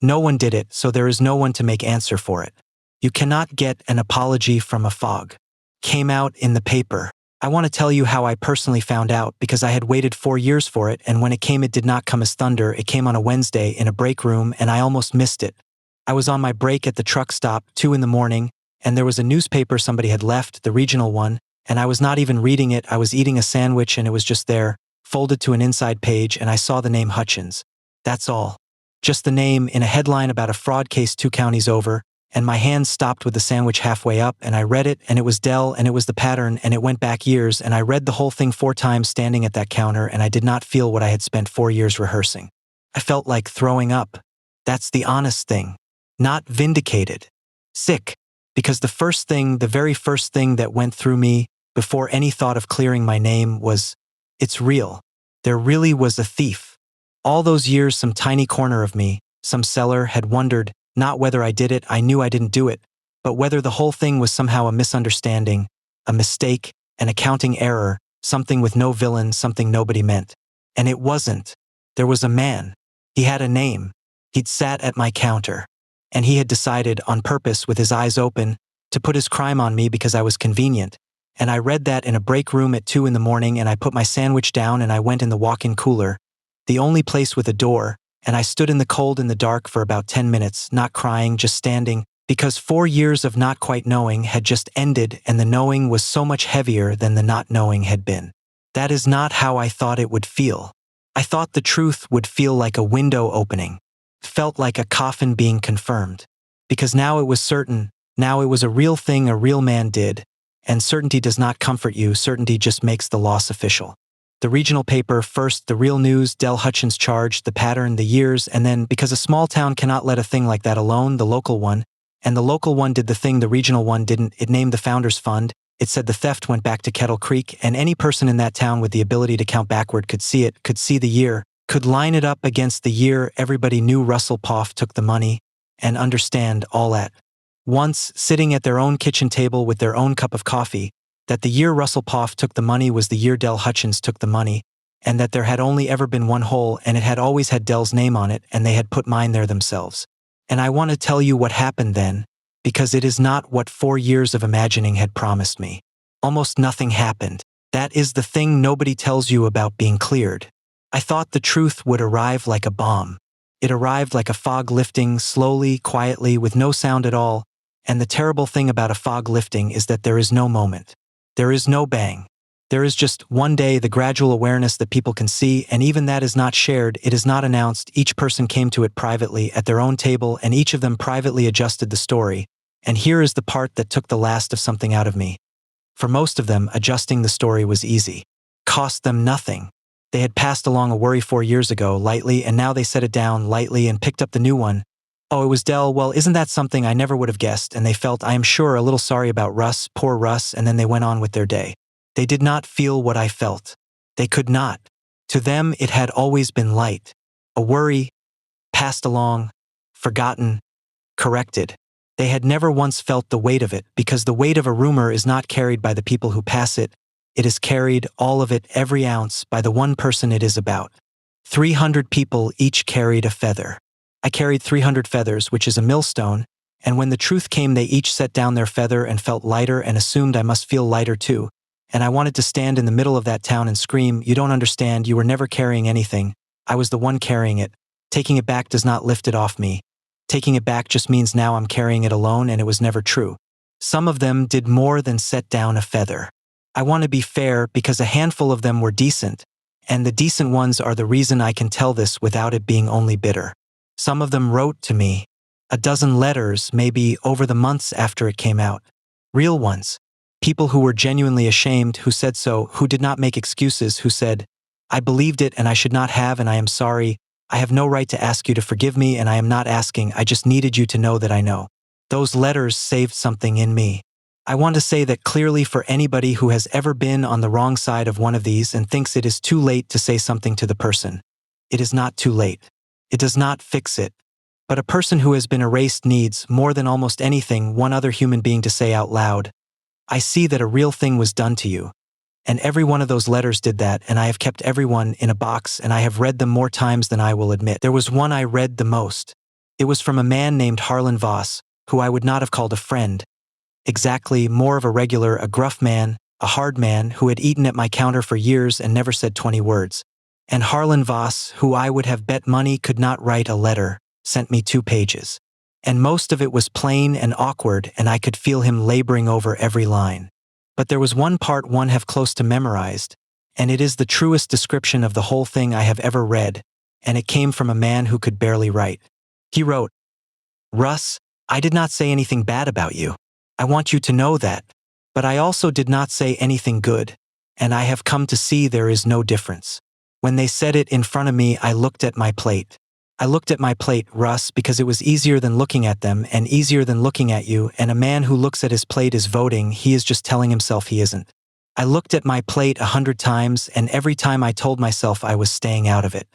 Speaker 1: No one did it, so there is no one to make answer for it. You cannot get an apology from a fog. Came out in the paper. I want to tell you how I personally found out because I had waited 4 years for it, and when it came, it did not come as thunder. It came on a Wednesday in a break room, and I almost missed it. I was on my break at the truck stop, 2 in the morning, and there was a newspaper somebody had left, the regional one, and I was not even reading it. I was eating a sandwich and it was just there, folded to an inside page, and I saw the name Hutchins. That's all. Just the name in a headline about a fraud case 2 counties over, and my hand stopped with the sandwich halfway up, and I read it, and it was Dell, and it was the pattern, and it went back years, and I read the whole thing 4 times standing at that counter, and I did not feel what I had spent 4 years rehearsing. I felt like throwing up. That's the honest thing. Not vindicated. Sick. Because the very first thing that went through me, before any thought of clearing my name, was, it's real. There really was a thief. All those years, some tiny corner of me, some seller, had wondered, not whether I did it, I knew I didn't do it, but whether the whole thing was somehow a misunderstanding, a mistake, an accounting error, something with no villain, something nobody meant. And it wasn't. There was a man. He had a name. He'd sat at my counter. And he had decided, on purpose, with his eyes open, to put his crime on me because I was convenient. And I read that in a break room at 2 in the morning, and I put my sandwich down and I went in the walk-in cooler, the only place with a door, and I stood in the cold in the dark for about 10 minutes, not crying, just standing, because 4 years of not quite knowing had just ended, and the knowing was so much heavier than the not knowing had been. That is not how I thought it would feel. I thought the truth would feel like a window opening. Felt like a coffin being confirmed. Because now it was certain, now it was a real thing a real man did, and certainty does not comfort you, certainty just makes the loss official. The regional paper, first the real news, Dell Hutchins charged, the pattern, the years, and then, because a small town cannot let a thing like that alone, the local one, and the local one did the thing the regional one didn't. It named the Founders Fund, it said the theft went back to Kettle Creek, and any person in that town with the ability to count backward could see it, could see the year, could line it up against the year everybody knew Russell Poff took the money, and understand all at once, sitting at their own kitchen table with their own cup of coffee, that the year Russell Poff took the money was the year Dell Hutchins took the money, and that there had only ever been one hole, and it had always had Dell's name on it, and they had put mine there themselves. And I want to tell you what happened then, because it is not what 4 years of imagining had promised me. Almost nothing happened. That is the thing nobody tells you about being cleared. I thought the truth would arrive like a bomb. It arrived like a fog lifting, slowly, quietly, with no sound at all, and the terrible thing about a fog lifting is that there is no moment. There is no bang. There is just one day, the gradual awareness that people can see, and even that is not shared, it is not announced. Each person came to it privately at their own table, and each of them privately adjusted the story. And here is the part that took the last of something out of me. For most of them, adjusting the story was easy. Cost them nothing. They had passed along a worry 4 years ago, lightly, and now they set it down, lightly, and picked up the new one. Oh, it was Dell. Well, isn't that something? I never would have guessed, and they felt, I am sure, a little sorry about Russ, poor Russ, and then they went on with their day. They did not feel what I felt. They could not. To them, it had always been light. A worry, passed along, forgotten, corrected. They had never once felt the weight of it, because the weight of a rumor is not carried by the people who pass it. It is carried, all of it, every ounce, by the one person it is about. 300 people each carried a feather. I carried 300 feathers, which is a millstone, and when the truth came, they each set down their feather and felt lighter and assumed I must feel lighter too. And I wanted to stand in the middle of that town and scream, you don't understand, you were never carrying anything. I was the one carrying it. Taking it back does not lift it off me. Taking it back just means now I'm carrying it alone, and it was never true. Some of them did more than set down a feather. I want to be fair because a handful of them were decent, and the decent ones are the reason I can tell this without it being only bitter. Some of them wrote to me, a dozen letters, maybe, over the months after it came out. Real ones. People who were genuinely ashamed, who said so, who did not make excuses, who said, I believed it and I should not have, and I am sorry. I have no right to ask you to forgive me, and I am not asking, I just needed you to know that I know. Those letters saved something in me. I want to say that clearly for anybody who has ever been on the wrong side of one of these and thinks it is too late to say something to the person. It is not too late. It does not fix it. But a person who has been erased needs, more than almost anything, one other human being to say out loud, I see that a real thing was done to you. And every one of those letters did that, and I have kept every one in a box, and I have read them more times than I will admit. There was one I read the most. It was from a man named Harlan Voss, who I would not have called a friend. Exactly, more of a regular, a gruff man, a hard man who had eaten at my counter for years and never said 20 words. And Harlan Voss, who I would have bet money could not write a letter, sent me 2 pages. And most of it was plain and awkward, and I could feel him laboring over every line. But there was one part one have close to memorized, and it is the truest description of the whole thing I have ever read, and it came from a man who could barely write. He wrote, "Russ, I did not say anything bad about you. I want you to know that. But I also did not say anything good, and I have come to see there is no difference. When they said it in front of me, I looked at my plate. I looked at my plate, Russ, because it was easier than looking at them and easier than looking at you, and a man who looks at his plate is voting, he is just telling himself he isn't. I looked at my plate 100 times, and every time I told myself I was staying out of it.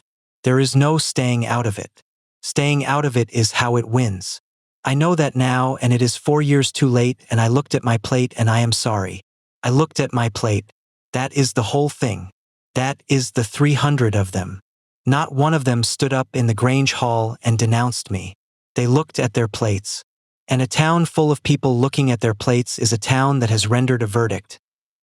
Speaker 1: There is no staying out of it. Staying out of it is how it wins. I know that now, and it is 4 years too late, and I looked at my plate and I am sorry. I looked at my plate. That is the whole thing. That is the 300 of them. Not one of them stood up in the Grange Hall and denounced me. They looked at their plates. And a town full of people looking at their plates is a town that has rendered a verdict.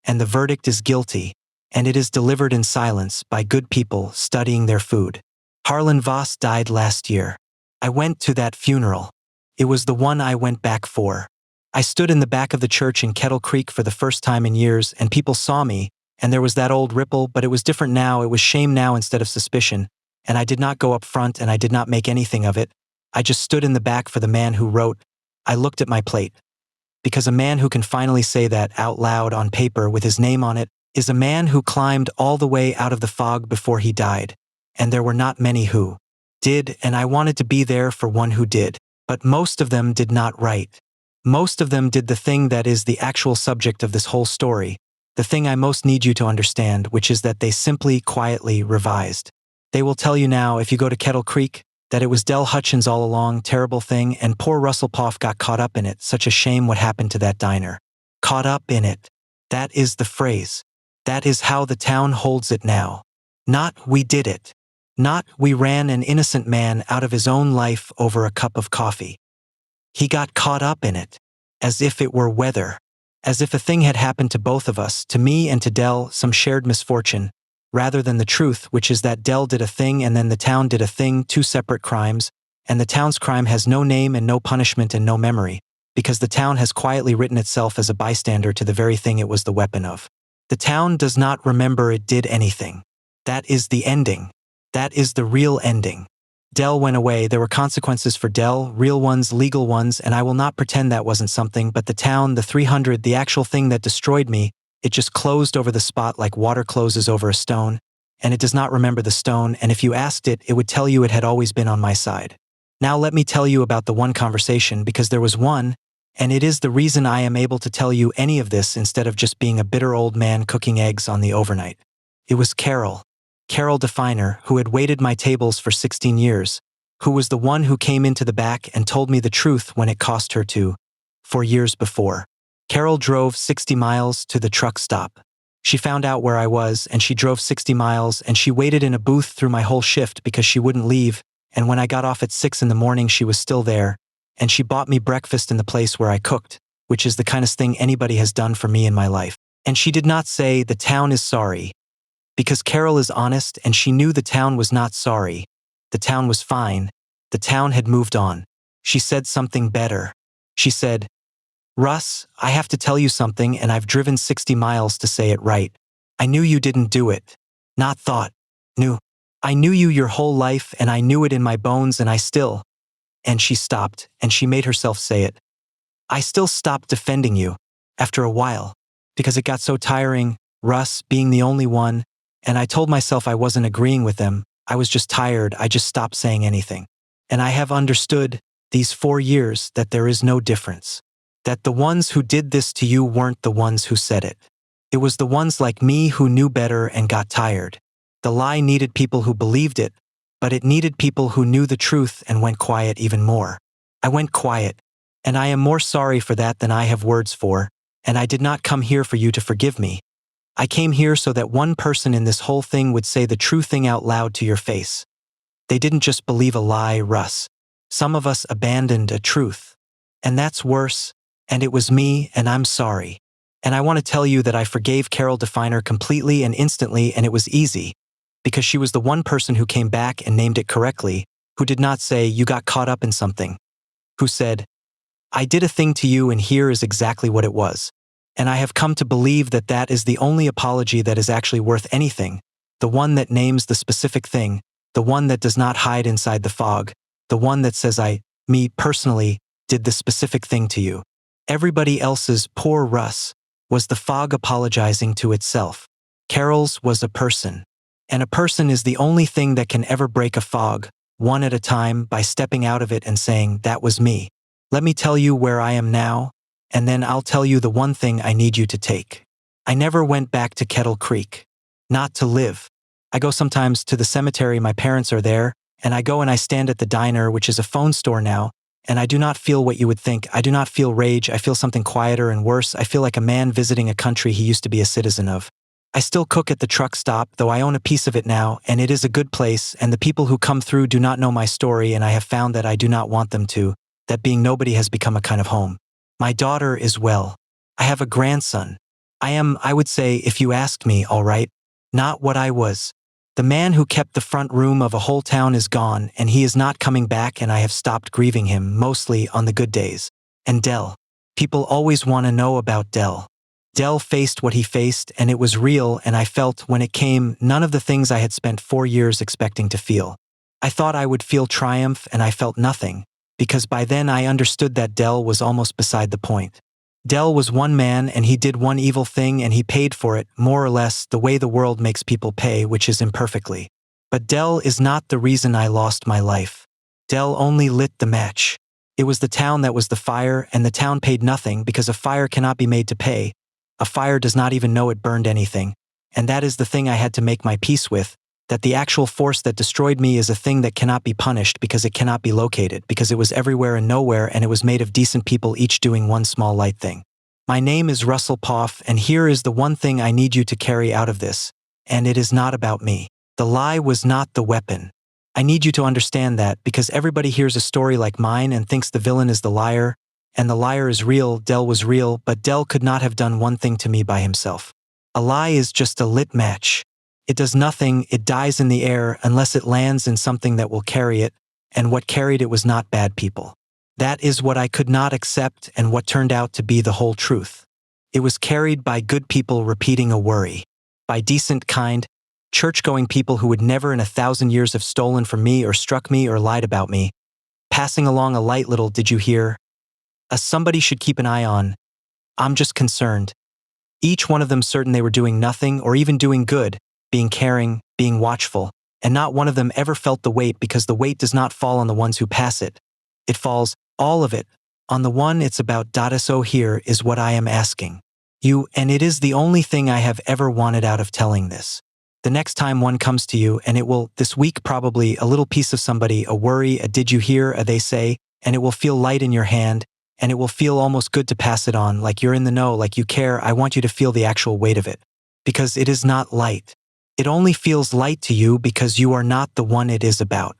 Speaker 1: And the verdict is guilty, and it is delivered in silence by good people studying their food. Harlan Voss died last year. I went to that funeral. It was the one I went back for. I stood in the back of the church in Kettle Creek for the first time in years, and people saw me, and there was that old ripple, but it was different now. It was shame now instead of suspicion, and I did not go up front and I did not make anything of it. I just stood in the back for the man who wrote, I looked at my plate. Because a man who can finally say that out loud on paper with his name on it is a man who climbed all the way out of the fog before he died, and there were not many who did, and I wanted to be there for one who did. But most of them did not write. Most of them did the thing that is the actual subject of this whole story, the thing I most need you to understand, which is that they simply quietly revised. They will tell you now, if you go to Kettle Creek, that it was Del Hutchins all along, terrible thing, and poor Russell Poff got caught up in it. Such a shame what happened to that diner. Caught up in it. That is the phrase. That is how the town holds it now. Not we did it. Not we ran an innocent man out of his own life over a cup of coffee. He got caught up in it, as if it were weather, as if a thing had happened to both of us, to me and to Del, some shared misfortune, rather than the truth, which is that Del did a thing and then the town did a thing, 2 separate crimes, and the town's crime has no name and no punishment and no memory, because the town has quietly written itself as a bystander to the very thing it was the weapon of. The town does not remember it did anything. That is the ending. That is the real ending. Del went away. There were consequences for Del, real ones, legal ones, and I will not pretend that wasn't something, but the town, the 300, the actual thing that destroyed me, it just closed over the spot like water closes over a stone, and it does not remember the stone, and if you asked it, it would tell you it had always been on my side. Now let me tell you about the one conversation, because there was one, and it is the reason I am able to tell you any of this instead of just being a bitter old man cooking eggs on the overnight. It was Carol Definer, who had waited my tables for 16 years, who was the one who came into the back and told me the truth when it cost her to, 4 years before. Carol drove 60 miles to the truck stop. She found out where I was, and she drove 60 miles, and she waited in a booth through my whole shift because she wouldn't leave, and when I got off at 6 in the morning she was still there, and she bought me breakfast in the place where I cooked, which is the kindest thing anybody has done for me in my life. And she did not say, the town is sorry, because Carol is honest and she knew the town was not sorry. The town was fine. The town had moved on. She said something better. She said, Russ, I have to tell you something, and I've driven 60 miles to say it right. I knew you didn't do it. Not thought. Knew. I knew you your whole life, and I knew it in my bones, and I still. And she stopped, and she made herself say it. I still stopped defending you, after a while, because it got so tiring, Russ being the only one, and I told myself I wasn't agreeing with them. I was just tired. I just stopped saying anything. And I have understood, these 4 years, that there is no difference. That the ones who did this to you weren't the ones who said it. It was the ones like me who knew better and got tired. The lie needed people who believed it, but it needed people who knew the truth and went quiet even more. I went quiet, and I am more sorry for that than I have words for, and I did not come here for you to forgive me. I came here so that one person in this whole thing would say the true thing out loud to your face. They didn't just believe a lie, Russ. Some of us abandoned a truth. And that's worse, and it was me, and I'm sorry. And I want to tell you that I forgave Carol Definer completely and instantly, and it was easy, because she was the one person who came back and named it correctly, who did not say, you got caught up in something, who said, I did a thing to you and here is exactly what it was. And I have come to believe that that is the only apology that is actually worth anything, the one that names the specific thing, the one that does not hide inside the fog, the one that says me personally, did the specific thing to you. Everybody else's, poor Russ, was the fog apologizing to itself. Carol's was a person. And a person is the only thing that can ever break a fog, one at a time, by stepping out of it and saying, that was me. Let me tell you where I am now, and then I'll tell you the one thing I need you to take. I never went back to Kettle Creek. Not to live. I go sometimes to the cemetery, my parents are there, and I go and I stand at the diner, which is a phone store now, and I do not feel what you would think. I do not feel rage. I feel something quieter and worse. I feel like a man visiting a country he used to be a citizen of. I still cook at the truck stop, though I own a piece of it now, and it is a good place, and the people who come through do not know my story, and I have found that I do not want them to, that being nobody has become a kind of home. My daughter is well. I have a grandson. I would say, if you asked me, all right, not what I was. The man who kept the front room of a whole town is gone, and he is not coming back, and I have stopped grieving him, mostly on the good days. And Dell. People always want to know about Dell. Dell faced what he faced, and it was real, and I felt, when it came, none of the things I had spent 4 years expecting to feel. I thought I would feel triumph, and I felt nothing, because by then I understood that Dell was almost beside the point. Dell was one man, and he did one evil thing, and he paid for it, more or less, the way the world makes people pay, which is imperfectly. But Dell is not the reason I lost my life. Dell only lit the match. It was the town that was the fire, and the town paid nothing, because a fire cannot be made to pay. A fire does not even know it burned anything, and that is the thing I had to make my peace with, that the actual force that destroyed me is a thing that cannot be punished because it cannot be located, because it was everywhere and nowhere, and it was made of decent people each doing one small light thing. My name is Russell Poff, and here is the one thing I need you to carry out of this, and it is not about me. The lie was not the weapon. I need you to understand that, because everybody hears a story like mine and thinks the villain is the liar, and the liar is real. Dell was real, but Dell could not have done one thing to me by himself. A lie is just a lit match. It does nothing, it dies in the air unless it lands in something that will carry it, and what carried it was not bad people. That is what I could not accept and what turned out to be the whole truth. It was carried by good people repeating a worry, by decent, kind, church-going people who would never in 1,000 years have stolen from me or struck me or lied about me, passing along a light little "did you hear?" a somebody should keep an eye on. I'm just concerned. Each one of them certain they were doing nothing or even doing good, being caring, being watchful, and not one of them ever felt the weight, because the weight does not fall on the ones who pass it. It falls, all of it, on the one it's about. So here is what I am asking you, and it is the only thing I have ever wanted out of telling this. The next time one comes to you, and it will, this week probably, a little piece of somebody, a worry, a "did you hear?" a "they say," and it will feel light in your hand, and it will feel almost good to pass it on, like you're in the know, like you care. I want you to feel the actual weight of it, because it is not light. It only feels light to you because you are not the one it is about.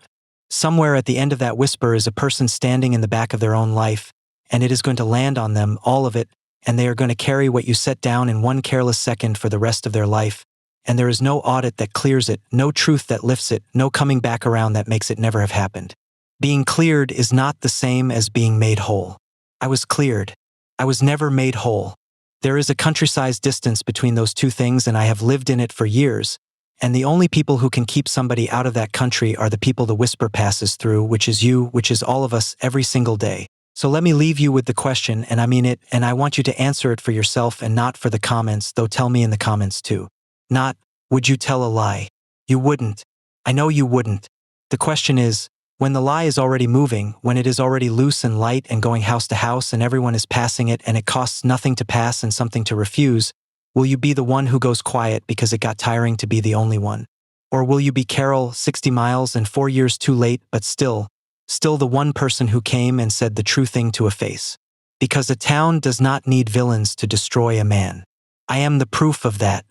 Speaker 1: Somewhere at the end of that whisper is a person standing in the back of their own life, and it is going to land on them, all of it, and they are going to carry what you set down in one careless second for the rest of their life, and there is no audit that clears it, no truth that lifts it, no coming back around that makes it never have happened. Being cleared is not the same as being made whole. I was cleared. I was never made whole. There is a country-sized distance between those two things, and I have lived in it for years, and the only people who can keep somebody out of that country are the people the whisper passes through, which is you, which is all of us, every single day. So let me leave you with the question, and I mean it, and I want you to answer it for yourself and not for the comments, though tell me in the comments too. Not, would you tell a lie? You wouldn't. I know you wouldn't. The question is, when the lie is already moving, when it is already loose and light and going house to house and everyone is passing it and it costs nothing to pass and something to refuse, will you be the one who goes quiet because it got tiring to be the only one? Or will you be Carol, 60 miles and 4 years too late, but still the one person who came and said the true thing to a face? Because a town does not need villains to destroy a man. I am the proof of that.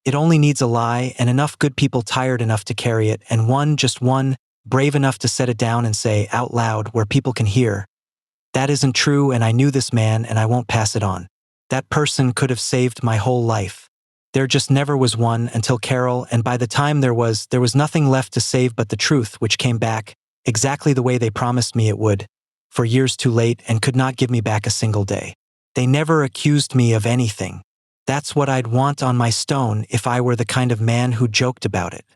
Speaker 1: It only needs a lie and enough good people tired enough to carry it, and one, just one, brave enough to set it down and say out loud where people can hear, "That isn't true, and I knew this man and I won't pass it on. That person could have saved my whole life." There just never was one until Carol, and by the time there was nothing left to save but the truth, which came back, exactly the way they promised me it would, for years too late, and could not give me back a single day. They never accused me of anything. That's what I'd want on my stone if I were the kind of man who joked about it.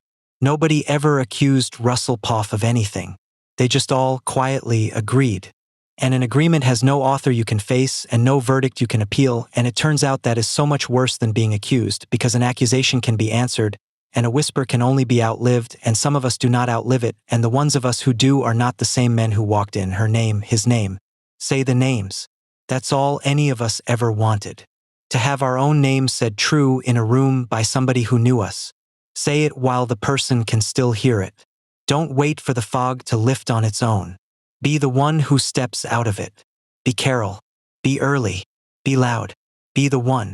Speaker 1: Nobody ever accused Russell Poff of anything. They just all quietly agreed. And an agreement has no author you can face and no verdict you can appeal, and it turns out that is so much worse than being accused, because an accusation can be answered, and a whisper can only be outlived, and some of us do not outlive it, and the ones of us who do are not the same men who walked in, her name, his name. Say the names. That's all any of us ever wanted. To have our own name said true in a room by somebody who knew us. Say it while the person can still hear it. Don't wait for the fog to lift on its own. Be the one who steps out of it. Be Carol. Be early. Be loud. Be the one.